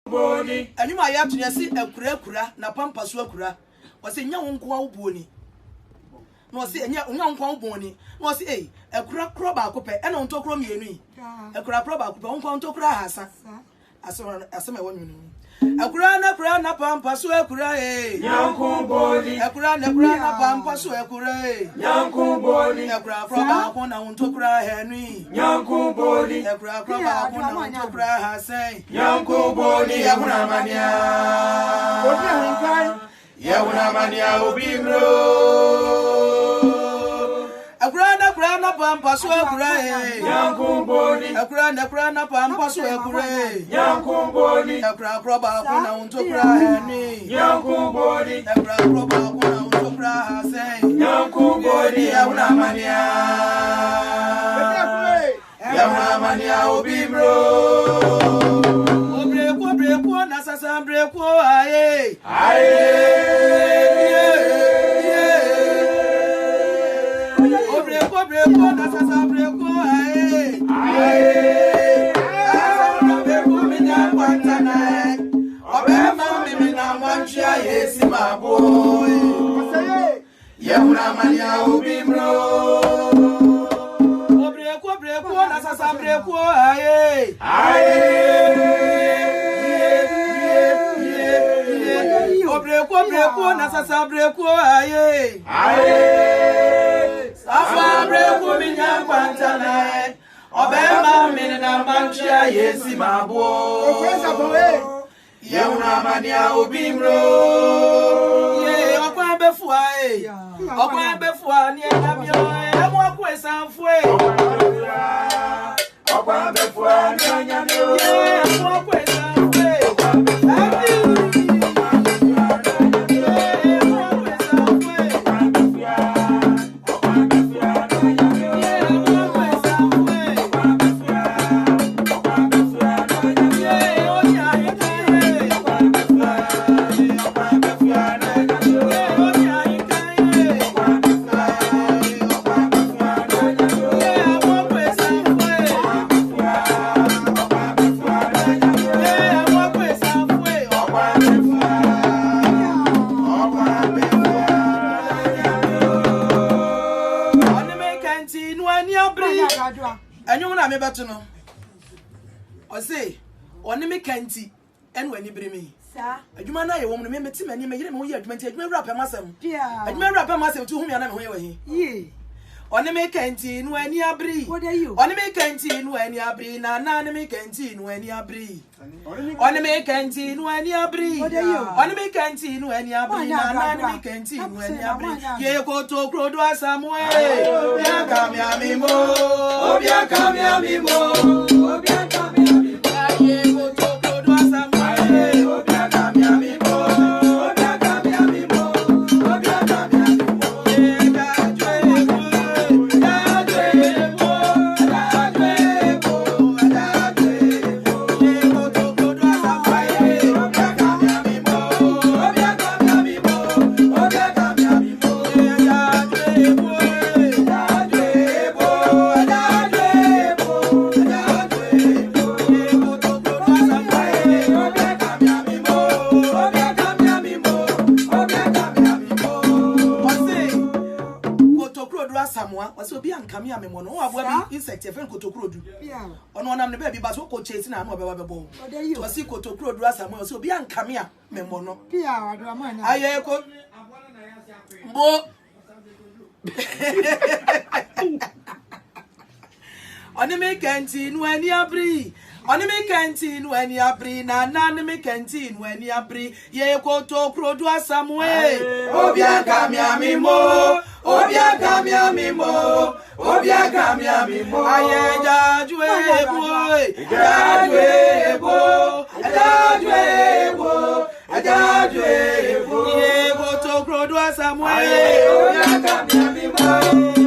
boni anima ya to yesi ekura na pampa so akura o se nya wonko a woboni no se nya wonko a woboni no se ekura kro ba ko pe e na ntokro mienu yi ekura kro ba ko pe wonko ntokro hasa asema wonu ekura na pampa so akura nyanko boni ekura na pampa so akura nyanko boni ekura kro ba ko na ntokro henu nyanko boni ekura kro ba ko na ntokro hasa nyanko boni yakuna mania yakuna mania ubimro ekura na pampa so akura nyanko boni ekura na pampa so akura nyanko boni ekura kro ba ko na ntokro henu nyanko boni ekura kro ba ko na ntokro hasa nyanko boni yakuna mania ubimro Obreko na sasa breko aye Obreko na sasa breko aye Obreko minya kwantana Obema mimi na mwanchia yesi maboy yakuna mania ubimro Obreko na sasa breko aye Obreko na sasa breko aye Safa breko minya kwantana Obema mimi na mwanchia yesi maboy yakuna mania ubimro Okwa befua ni enabio emu akwesa fue okwa befua ni anyamio emu akwesa fue Enyo na me beto no. O say, oni me kanti enu ani bere me. Sa. Adwuma na ye wo no me meti mani me yire me ho ye adwuma nti adwuma wura pem asem. Adwuma wura pem asem tu hu me na me ho ye wahi. Ye. Oni me kanti nu ani abri. Oni me kanti nu ani abri na na ni me kanti nu ani abri. Oni me kanti nu ani abri. Oni me kanti nu ani abri na na ni me kanti nu ani abri. Ye ko to krodo asamwe. Obia kamiamimo obia kamiamimo obia kamiamimo Ye ko to krodo asamwe. obia kamiamimo obia kamiamimo obia kamiamimo wase obi ankame amemo no aboa bi insect e fen kotokrodu ono onam ne ba bi ba so ko chase na obewa bebo wase kotokrodu asamo wase obi ankame amemo no aye ko bo oni me kanti nu ani abri oni me kanti nu ani abri na na ni me kanti nu ani abri ye kotokrodu asamo obi ankame amemo obia kamiamimo obia kamiamimo aye jajwe boy ajajwe bo ye go to krodo asamwe obia kamiamimo